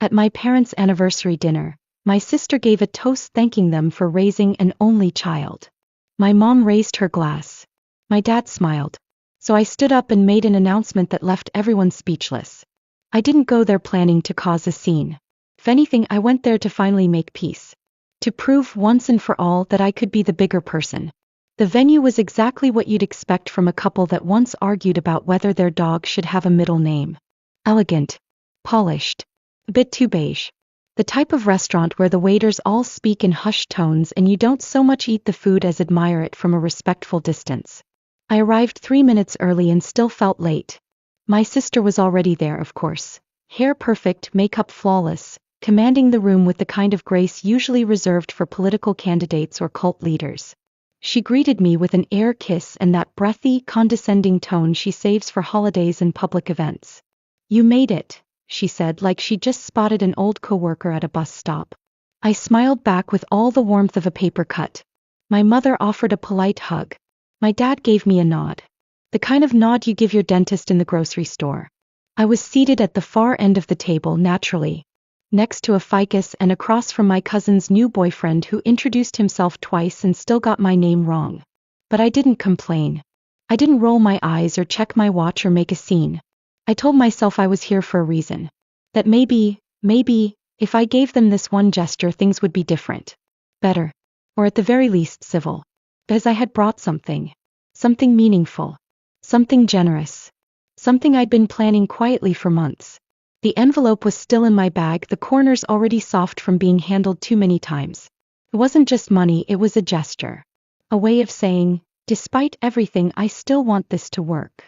At my parents' anniversary dinner, my sister gave a toast thanking them for raising an only child. My mom raised her glass. My dad smiled. So I stood up and made an announcement that left everyone speechless. I didn't go there planning to cause a scene. If anything, I went there to finally make peace. To prove once and for all that I could be the bigger person. The venue was exactly what you'd expect from a couple that once argued about whether their dog should have a middle name. Elegant. Polished. A bit too beige. The type of restaurant where the waiters all speak in hushed tones and you don't so much eat the food as admire it from a respectful distance. I arrived 3 minutes early and still felt late. My sister was already there, of course. Hair perfect, makeup flawless, commanding the room with the kind of grace usually reserved for political candidates or cult leaders. She greeted me with an air kiss and that breathy, condescending tone she saves for holidays and public events. "You made it," she said, like she'd just spotted an old coworker at a bus stop. I smiled back with all the warmth of a paper cut. My mother offered a polite hug. My dad gave me a nod. The kind of nod you give your dentist in the grocery store. I was seated at the far end of the table naturally, next to a ficus and across from my cousin's new boyfriend who introduced himself twice and still got my name wrong. But I didn't complain. I didn't roll my eyes or check my watch or make a scene. I told myself I was here for a reason. That maybe, if I gave them this one gesture things would be different. Better. Or at the very least civil. Because I had brought something. Something meaningful. Something generous. Something I'd been planning quietly for months. The envelope was still in my bag, the corners already soft from being handled too many times. It wasn't just money, it was a gesture. A way of saying, despite everything, I still want this to work.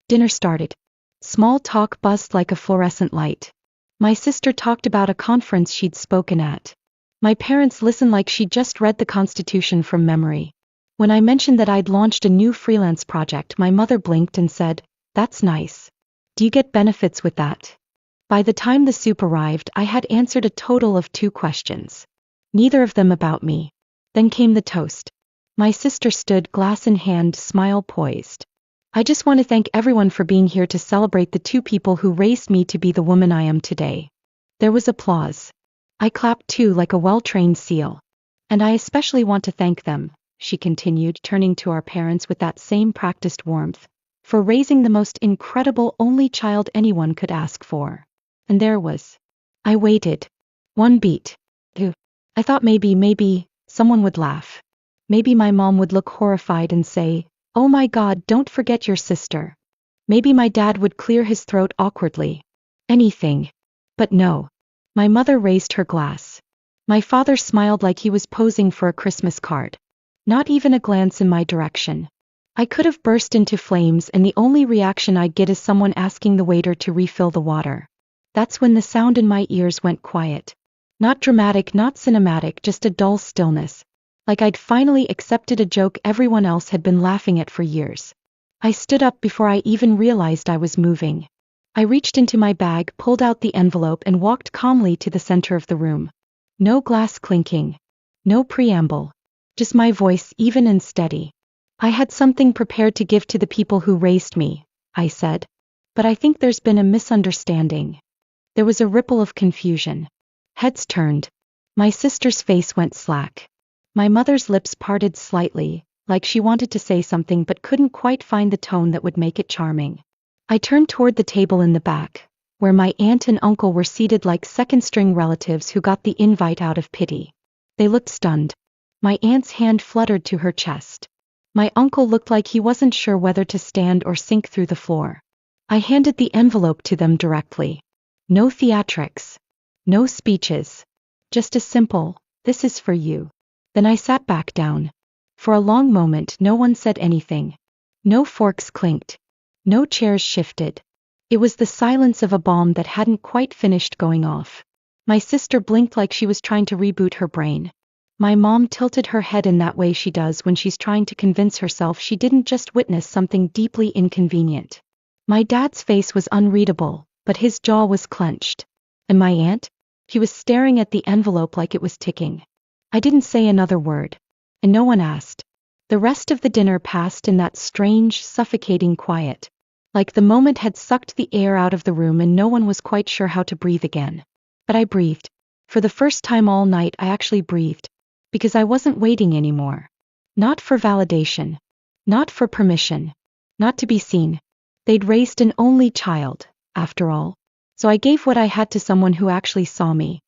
Dinner started. Small talk buzzed like a fluorescent light. My sister talked about a conference she'd spoken at. My parents listened like she'd just read the Constitution from memory. When I mentioned that I'd launched a new freelance project, my mother blinked and said, "That's nice. Do you get benefits with that?" By the time the soup arrived, I had answered a total of 2 questions. Neither of them about me. Then came the toast. My sister stood, glass in hand, smile poised. "I just want to thank everyone for being here to celebrate the 2 people who raised me to be the woman I am today." There was applause. I clapped too, like a well-trained seal. "And I especially want to thank them," she continued, turning to our parents with that same practiced warmth, "for raising the most incredible only child anyone could ask for." And there was. I waited. 1 beat. 2. I thought maybe, someone would laugh. Maybe my mom would look horrified and say, "Oh my God, don't forget your sister." Maybe my dad would clear his throat awkwardly. Anything. But no. My mother raised her glass. My father smiled like he was posing for a Christmas card. Not even a glance in my direction. I could have burst into flames and the only reaction I'd get is someone asking the waiter to refill the water. That's when the sound in my ears went quiet. Not dramatic, not cinematic, just a dull stillness. Like I'd finally accepted a joke everyone else had been laughing at for years. I stood up before I even realized I was moving. I reached into my bag, pulled out the envelope and walked calmly to the center of the room. No glass clinking. No preamble. Just my voice, even and steady. "I had something prepared to give to the people who raised me," I said. "But I think there's been a misunderstanding." There was a ripple of confusion. Heads turned. My sister's face went slack. My mother's lips parted slightly, like she wanted to say something but couldn't quite find the tone that would make it charming. I turned toward the table in the back, where my aunt and uncle were seated like second-string relatives who got the invite out of pity. They looked stunned. My aunt's hand fluttered to her chest. My uncle looked like he wasn't sure whether to stand or sink through the floor. I handed the envelope to them directly. No theatrics. No speeches. Just a simple, "This is for you." Then I sat back down. For a long moment no one said anything. No forks clinked. No chairs shifted. It was the silence of a bomb that hadn't quite finished going off. My sister blinked like she was trying to reboot her brain. My mom tilted her head in that way she does when she's trying to convince herself she didn't just witness something deeply inconvenient. My dad's face was unreadable, but his jaw was clenched. And my aunt? He was staring at the envelope like it was ticking. I didn't say another word. And no one asked. The rest of the dinner passed in that strange, suffocating quiet. Like the moment had sucked the air out of the room and no one was quite sure how to breathe again. But I breathed. For the first time all night I actually breathed. Because I wasn't waiting anymore. Not for validation. Not for permission. Not to be seen. They'd raised an only child, after all. So I gave what I had to someone who actually saw me.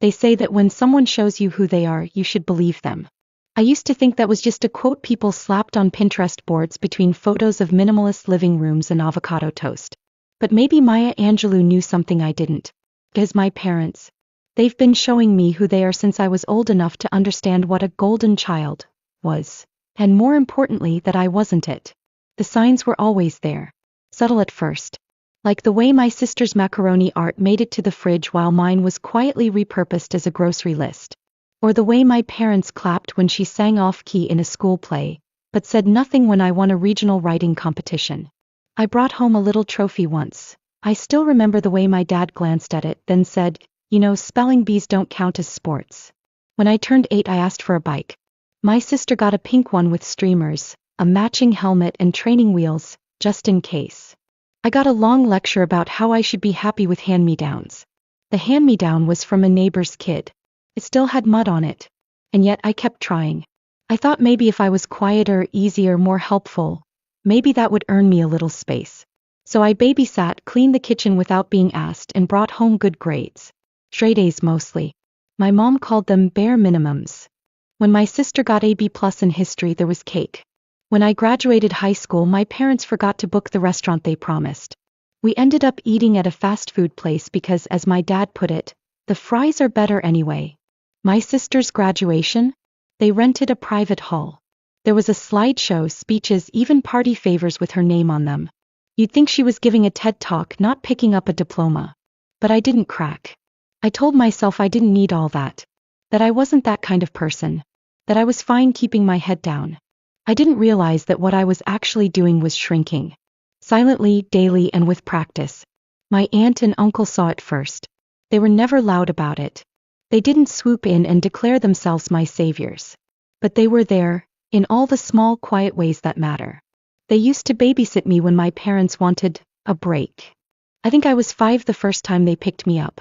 They say that when someone shows you who they are, you should believe them. I used to think that was just a quote people slapped on Pinterest boards between photos of minimalist living rooms and avocado toast. But maybe Maya Angelou knew something I didn't. Because my parents. They've been showing me who they are since I was old enough to understand what a golden child was. And more importantly, that I wasn't it. The signs were always there. Subtle at first. Like the way my sister's macaroni art made it to the fridge while mine was quietly repurposed as a grocery list. Or the way my parents clapped when she sang off-key in a school play, but said nothing when I won a regional writing competition. I brought home a little trophy once. I still remember the way my dad glanced at it, then said, "You know, spelling bees don't count as sports." When I turned 8 I asked for a bike. My sister got a pink one with streamers, a matching helmet and training wheels, just in case. I got a long lecture about how I should be happy with hand-me-downs. The hand-me-down was from a neighbor's kid. It still had mud on it. And yet I kept trying. I thought maybe if I was quieter, easier, more helpful, maybe that would earn me a little space. So I babysat, cleaned the kitchen without being asked, and brought home good grades. Straight A's mostly. My mom called them bare minimums. When my sister got a B+ in history, there was cake. When I graduated high school, my parents forgot to book the restaurant they promised. We ended up eating at a fast food place because, as my dad put it, the fries are better anyway. My sister's graduation? They rented a private hall. There was a slideshow, speeches, even party favors with her name on them. You'd think she was giving a TED talk, not picking up a diploma. But I didn't crack. I told myself I didn't need all that. That I wasn't that kind of person. That I was fine keeping my head down. I didn't realize that what I was actually doing was shrinking. Silently, daily, and with practice. My aunt and uncle saw it first. They were never loud about it. They didn't swoop in and declare themselves my saviors. But they were there, in all the small, quiet ways that matter. They used to babysit me when my parents wanted a break. I think I was 5 the first time they picked me up.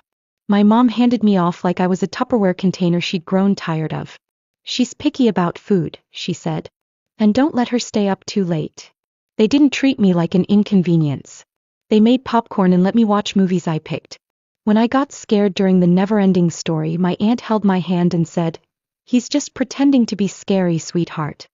My mom handed me off like I was a Tupperware container she'd grown tired of. "She's picky about food," she said. "And don't let her stay up too late." They didn't treat me like an inconvenience. They made popcorn and let me watch movies I picked. When I got scared during the never-ending story, my aunt held my hand and said, "He's just pretending to be scary, sweetheart."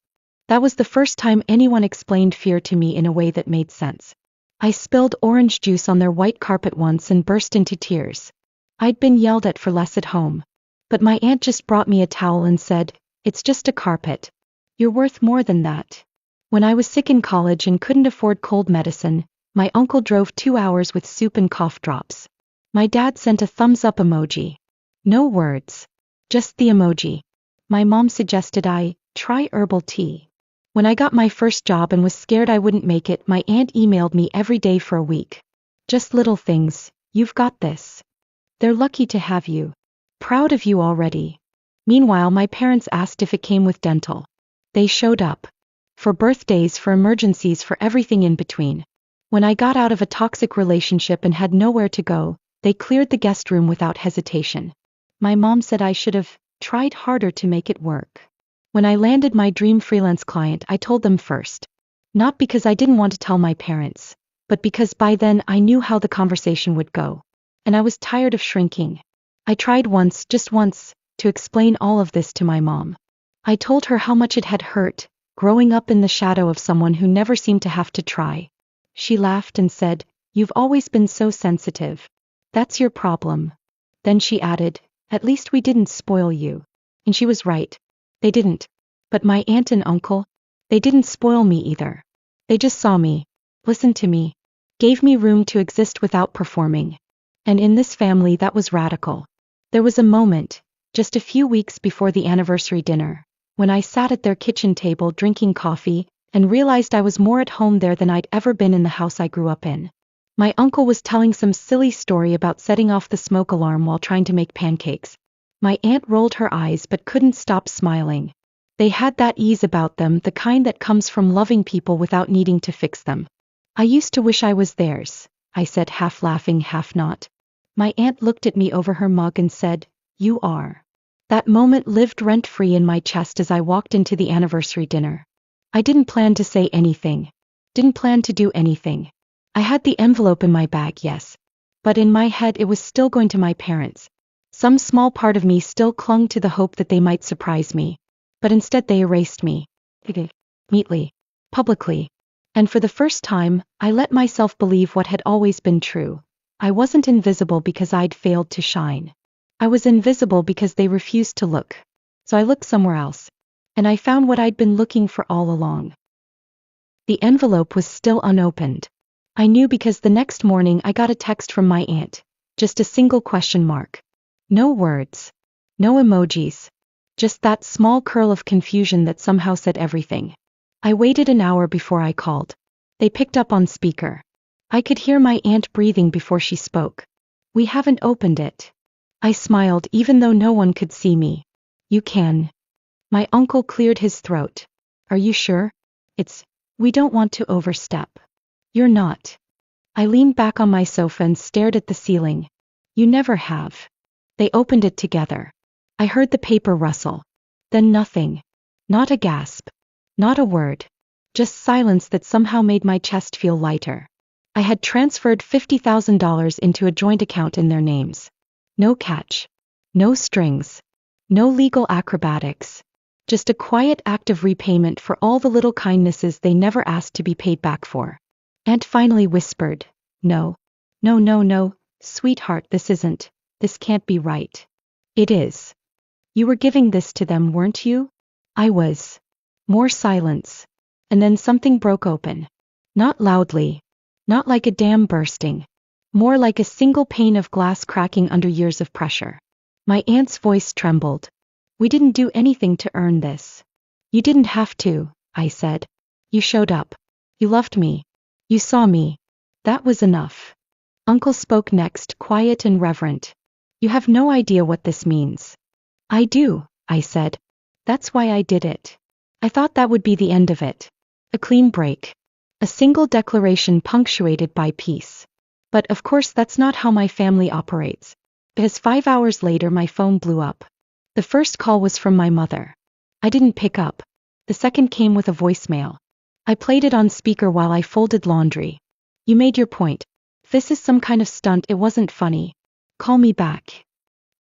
That was the first time anyone explained fear to me in a way that made sense. I spilled orange juice on their white carpet once and burst into tears. I'd been yelled at for less at home. But my aunt just brought me a towel and said, "It's just a carpet. You're worth more than that." When I was sick in college and couldn't afford cold medicine, my uncle drove 2 hours with soup and cough drops. My dad sent a thumbs-up emoji. No words. Just the emoji. My mom suggested I try herbal tea. When I got my first job and was scared I wouldn't make it, my aunt emailed me every day for a week. Just little things. "You've got this. They're lucky to have you. Proud of you already." Meanwhile, my parents asked if it came with dental. They showed up. For birthdays, for emergencies, for everything in between. When I got out of a toxic relationship and had nowhere to go, they cleared the guest room without hesitation. My mom said I should have tried harder to make it work. When I landed my dream freelance client, I told them first. Not because I didn't want to tell my parents, but because by then I knew how the conversation would go. And I was tired of shrinking. I tried once, just once, to explain all of this to my mom. I told her how much it had hurt, growing up in the shadow of someone who never seemed to have to try. She laughed and said, "You've always been so sensitive. That's your problem." Then she added, "At least we didn't spoil you." And she was right. They didn't. But my aunt and uncle, they didn't spoil me either. They just saw me, listened to me, gave me room to exist without performing. And in this family that was radical. There was a moment, just a few weeks before the anniversary dinner, when I sat at their kitchen table drinking coffee, and realized I was more at home there than I'd ever been in the house I grew up in. My uncle was telling some silly story about setting off the smoke alarm while trying to make pancakes. My aunt rolled her eyes but couldn't stop smiling. They had that ease about them, the kind that comes from loving people without needing to fix them. "I used to wish I was theirs," I said, half laughing, half not. My aunt looked at me over her mug and said, "You are." That moment lived rent-free in my chest as I walked into the anniversary dinner. I didn't plan to say anything. Didn't plan to do anything. I had the envelope in my bag, yes. But in my head it was still going to my parents. Some small part of me still clung to the hope that they might surprise me. But instead they erased me. Neatly. Publicly. And for the first time, I let myself believe what had always been true. I wasn't invisible because I'd failed to shine. I was invisible because they refused to look. So I looked somewhere else. And I found what I'd been looking for all along. The envelope was still unopened. I knew because the next morning I got a text from my aunt. Just a single question mark. No words. No emojis. Just that small curl of confusion that somehow said everything. I waited an hour before I called. They picked up on speaker. I could hear my aunt breathing before she spoke. "We haven't opened it." I smiled even though no one could see me. "You can." My uncle cleared his throat. "Are you sure? We don't want to overstep." "You're not." I leaned back on my sofa and stared at the ceiling. "You never have." They opened it together. I heard the paper rustle. Then nothing. Not a gasp. Not a word. Just silence that somehow made my chest feel lighter. I had transferred $50,000 into a joint account in their names. No catch. No strings. No legal acrobatics. Just a quiet act of repayment for all the little kindnesses they never asked to be paid back for. Aunt finally whispered, "No. No, no, no, sweetheart, this can't be right." "It is. You were giving this to them, weren't you?" I was. More silence. And then something broke open. Not loudly. Not like a dam bursting. More like a single pane of glass cracking under years of pressure. My aunt's voice trembled. "We didn't do anything to earn this." "You didn't have to," I said. "You showed up. You loved me. You saw me. That was enough." Uncle spoke next, quiet and reverent. "You have no idea what this means." "I do," I said. "That's why I did it. I thought that would be the end of it. A clean break. A single declaration punctuated by peace. But of course that's not how my family operates. Because 5 hours later my phone blew up. The first call was from my mother. I didn't pick up. The second came with a voicemail. I played it on speaker while I folded laundry. "You made your point. This is some kind of stunt, it wasn't funny. Call me back."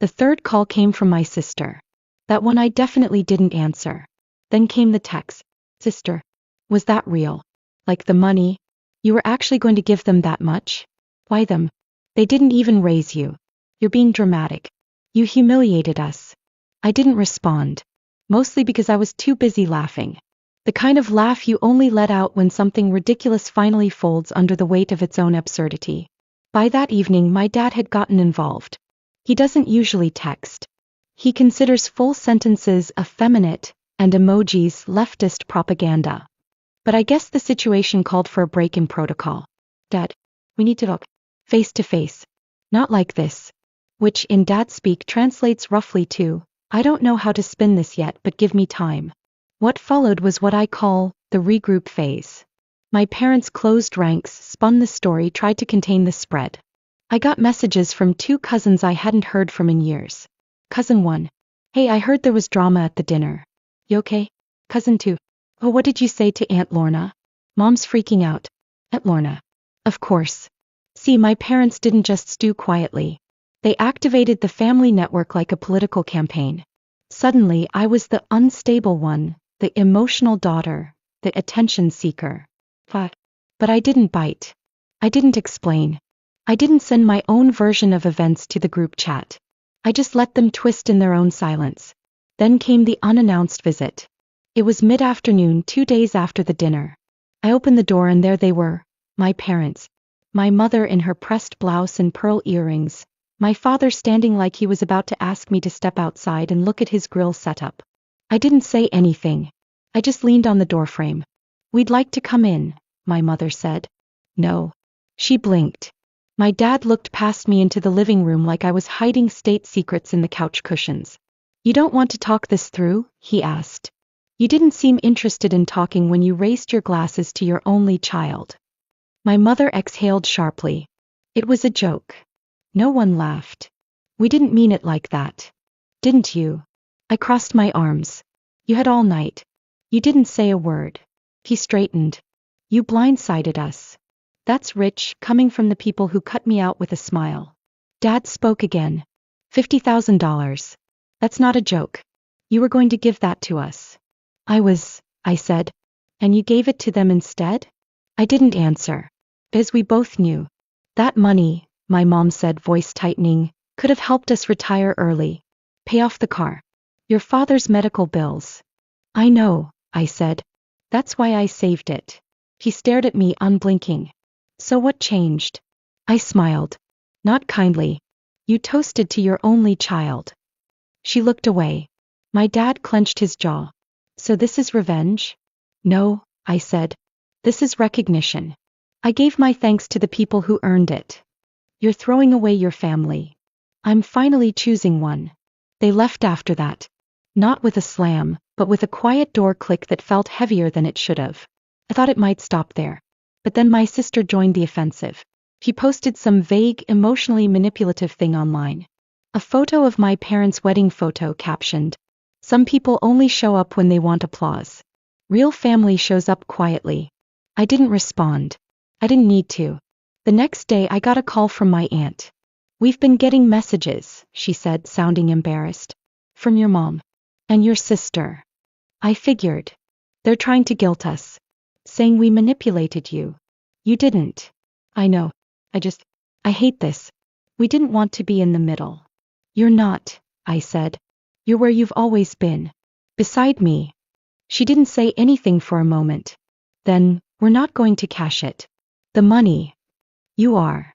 The third call came from my sister. That one I definitely didn't answer. Then came the text. "Sister. Was that real? Like the money? You were actually going to give them that much? Why them? They didn't even raise you. You're being dramatic. You humiliated us." I didn't respond. Mostly because I was too busy laughing. The kind of laugh you only let out when something ridiculous finally folds under the weight of its own absurdity. By that evening my dad had gotten involved. He doesn't usually text. He considers full sentences effeminate and emojis leftist propaganda. But I guess the situation called for a break in protocol. "Dad, we need to talk. Face to face. Not like this." Which in dad speak translates roughly to, "I don't know how to spin this yet, but give me time." What followed was what I call the regroup phase. My parents closed ranks, spun the story, tried to contain the spread. I got messages from 2 cousins I hadn't heard from in years. Cousin 1. "Hey, I heard there was drama at the dinner. You okay?" Cousin 2. "Oh, what did you say to Aunt Lorna?" Mom's freaking out. Aunt Lorna. Of course. See, my parents didn't just stew quietly. They activated the family network like a political campaign. Suddenly I was the unstable one, the emotional daughter, the attention seeker. But I didn't bite. I didn't explain. I didn't send my own version of events to the group chat. I just let them twist in their own silence. Then came the unannounced visit. It was mid-afternoon, 2 days after the dinner. I opened the door and there they were, my parents. My mother in her pressed blouse and pearl earrings. My father standing like he was about to ask me to step outside and look at his grill setup. I didn't say anything. I just leaned on the doorframe. "We'd like to come in," my mother said. "No." She blinked. My dad looked past me into the living room like I was hiding state secrets in the couch cushions. "You don't want to talk this through?" he asked. "You didn't seem interested in talking when you raised your glasses to your only child." My mother exhaled sharply. "It was a joke." No one laughed. We didn't mean it like that. Didn't you? I crossed my arms. You had all night. You didn't say a word. He straightened. You blindsided us. That's rich, coming from the people who cut me out with a smile. Dad spoke again. $50,000. That's not a joke. You were going to give that to us. I said. And you gave it to them instead? I didn't answer. As we both knew. That money, my mom said, voice tightening, could have helped us retire early. Pay off the car. Your father's medical bills. I know, I said. That's why I saved it. He stared at me unblinking. So what changed? I smiled. Not kindly. You toasted to your only child. She looked away. My dad clenched his jaw. So this is revenge? No, I said. This is recognition. I gave my thanks to the people who earned it. You're throwing away your family. I'm finally choosing one. They left after that. Not with a slam, but with a quiet door click that felt heavier than it should have. I thought it might stop there. But then my sister joined the offensive. She posted some vague, emotionally manipulative thing online. A photo of my parents' wedding photo captioned, "Some people only show up when they want applause. Real family shows up quietly." I didn't respond. I didn't need to. The next day I got a call from my aunt. "We've been getting messages," she said, sounding embarrassed. "From your mom. And your sister." I figured. They're trying to guilt us. Saying we manipulated you. You didn't. I know. I hate this. We didn't want to be in the middle. You're not, I said. You're where you've always been. Beside me. She didn't say anything for a moment. Then, we're not going to cash it. The money. You are.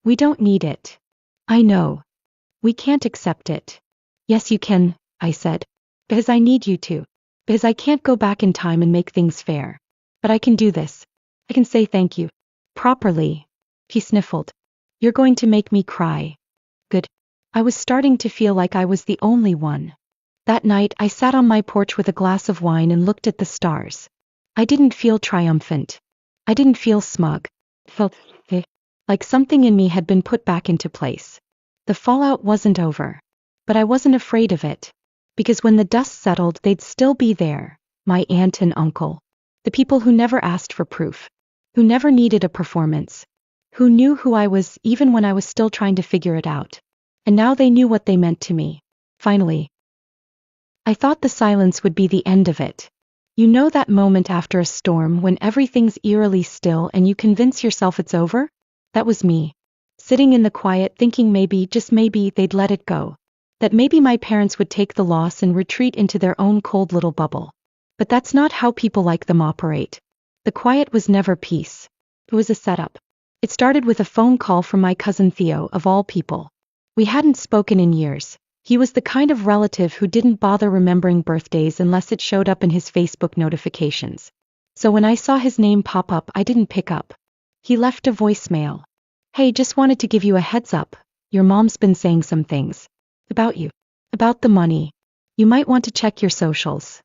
We don't need it. I know. We can't accept it. Yes, you can, I said. Because I need you to. Because I can't go back in time and make things fair. But I can do this. I can say thank you. Properly. He sniffled. You're going to make me cry. Good. I was starting to feel like I was the only one. That night I sat on my porch with a glass of wine and looked at the stars. I didn't feel triumphant. I didn't feel smug. It felt like something in me had been put back into place. The fallout wasn't over. But I wasn't afraid of it. Because when the dust settled, they'd still be there. My aunt and uncle. The people who never asked for proof. Who never needed a performance. Who knew who I was even when I was still trying to figure it out. And now they knew what they meant to me. Finally. I thought the silence would be the end of it. You know that moment after a storm when everything's eerily still and you convince yourself it's over? That was me. Sitting in the quiet thinking maybe, just maybe, they'd let it go. That maybe my parents would take the loss and retreat into their own cold little bubble. But that's not how people like them operate. The quiet was never peace. It was a setup. It started with a phone call from my cousin Theo, of all people. We hadn't spoken in years. He was the kind of relative who didn't bother remembering birthdays unless it showed up in his Facebook notifications. So when I saw his name pop up, I didn't pick up. He left a voicemail. Hey, just wanted to give you a heads up. Your mom's been saying some things. About you. About the money. You might want to check your socials.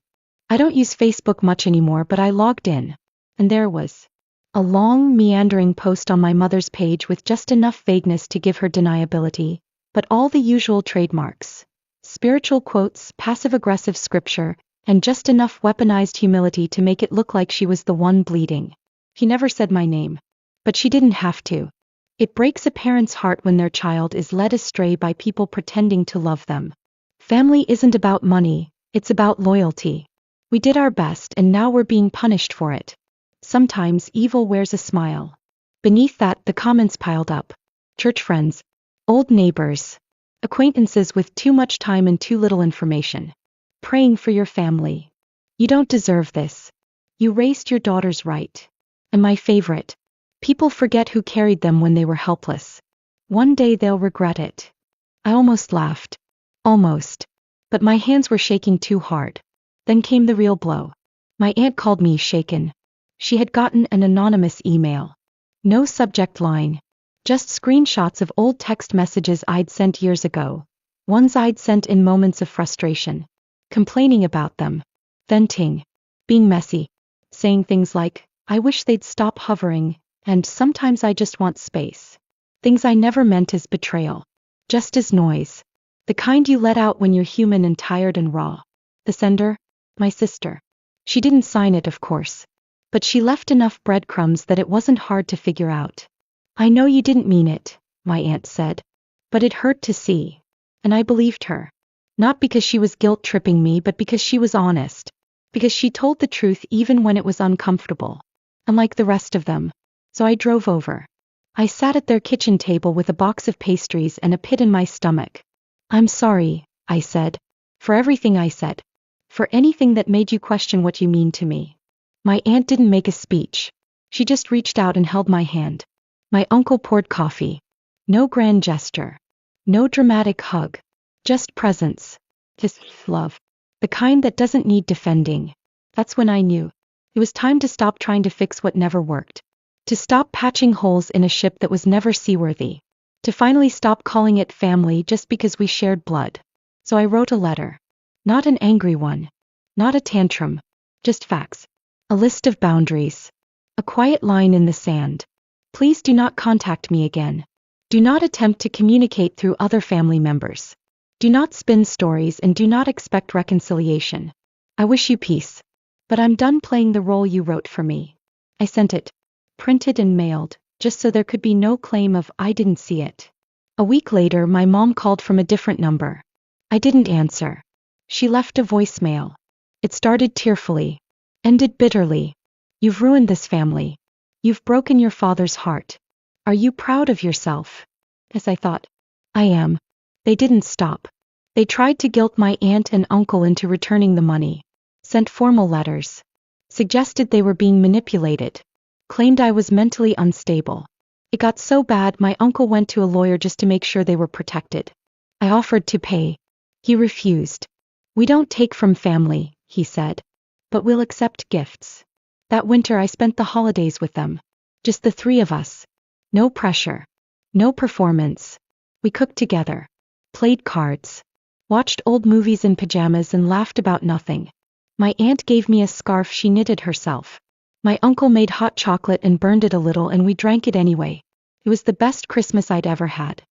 I don't use Facebook much anymore, but I logged in. And there was a long, meandering post on my mother's page with just enough vagueness to give her deniability, but all the usual trademarks. Spiritual quotes, passive-aggressive scripture, and just enough weaponized humility to make it look like she was the one bleeding. He never said my name. But she didn't have to. It breaks a parent's heart when their child is led astray by people pretending to love them. Family isn't about money, it's about loyalty. We did our best and now we're being punished for it. Sometimes evil wears a smile. Beneath that, the comments piled up. Church friends. Old neighbors. Acquaintances with too much time and too little information. Praying for your family. You don't deserve this. You raised your daughters right. And my favorite. People forget who carried them when they were helpless. One day they'll regret it. I almost laughed. Almost. But my hands were shaking too hard. Then came the real blow. My aunt called me shaken. She had gotten an anonymous email. No subject line. Just screenshots of old text messages I'd sent years ago. Ones I'd sent in moments of frustration. Complaining about them. Venting. Being messy. Saying things like, I wish they'd stop hovering, and sometimes I just want space. Things I never meant as betrayal. Just as noise. The kind you let out when you're human and tired and raw. The sender? My sister. She didn't sign it, of course. But she left enough breadcrumbs that it wasn't hard to figure out. I know you didn't mean it, my aunt said. But it hurt to see. And I believed her. Not because she was guilt-tripping me, but because she was honest. Because she told the truth even when it was uncomfortable. Unlike the rest of them. So I drove over. I sat at their kitchen table with a box of pastries and a pit in my stomach. I'm sorry, I said. For everything I said. For anything that made you question what you mean to me. My aunt didn't make a speech. She just reached out and held my hand. My uncle poured coffee. No grand gesture. No dramatic hug. Just presence. Just love. The kind that doesn't need defending. That's when I knew. It was time to stop trying to fix what never worked. To stop patching holes in a ship that was never seaworthy. To finally stop calling it family just because we shared blood. So I wrote a letter. Not an angry one. Not a tantrum. Just facts. A list of boundaries. A quiet line in the sand. Please do not contact me again. Do not attempt to communicate through other family members. Do not spin stories and do not expect reconciliation. I wish you peace. But I'm done playing the role you wrote for me. I sent it. Printed and mailed, just so there could be no claim of I didn't see it. A week later, my mom called from a different number. I didn't answer. She left a voicemail. It started tearfully. Ended bitterly. You've ruined this family. You've broken your father's heart. Are you proud of yourself? As I thought. I am. They didn't stop. They tried to guilt my aunt and uncle into returning the money. Sent formal letters. Suggested they were being manipulated. Claimed I was mentally unstable. It got so bad my uncle went to a lawyer just to make sure they were protected. I offered to pay. He refused. We don't take from family, he said. But we'll accept gifts. That winter I spent the holidays with them. Just the three of us. No pressure. No performance. We cooked together. Played cards. Watched old movies in pajamas and laughed about nothing. My aunt gave me a scarf she knitted herself. My uncle made hot chocolate and burned it a little and we drank it anyway. It was the best Christmas I'd ever had.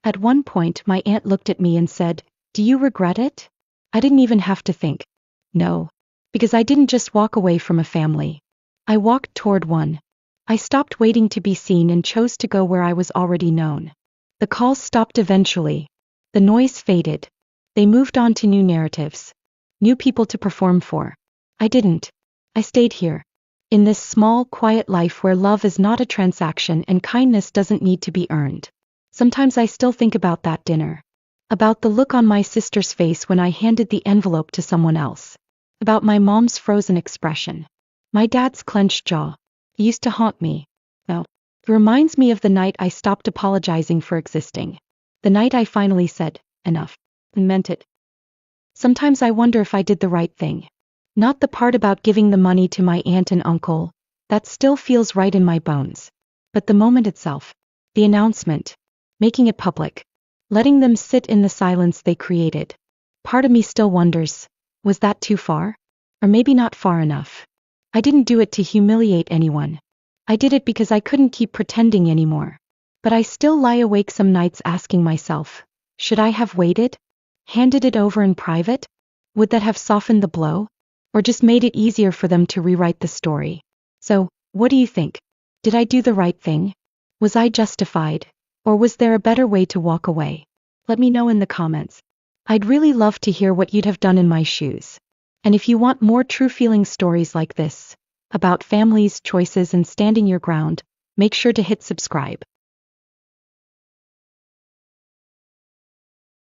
At one point my aunt looked at me and said, "Do you regret it?" I didn't even have to think. No. Because I didn't just walk away from a family. I walked toward one. I stopped waiting to be seen and chose to go where I was already known. The calls stopped eventually. The noise faded. They moved on to new narratives. New people to perform for. I didn't. I stayed here. In this small, quiet life where love is not a transaction and kindness doesn't need to be earned. Sometimes I still think about that dinner. About the look on my sister's face when I handed the envelope to someone else. About my mom's frozen expression. My dad's clenched jaw. It used to haunt me. Well, it reminds me of the night I stopped apologizing for existing. The night I finally said, enough. And meant it. Sometimes I wonder if I did the right thing. Not the part about giving the money to my aunt and uncle. That still feels right in my bones. But the moment itself. The announcement. Making it public. Letting them sit in the silence they created. Part of me still wonders, was that too far? Or maybe not far enough. I didn't do it to humiliate anyone. I did it because I couldn't keep pretending anymore. But I still lie awake some nights asking myself, should I have waited? Handed it over in private? Would that have softened the blow? Or just made it easier for them to rewrite the story? So, what do you think? Did I do the right thing? Was I justified? Or was there a better way to walk away? Let me know in the comments. I'd really love to hear what you'd have done in my shoes. And if you want more true feeling stories like this, about families, choices, and standing your ground, make sure to hit subscribe.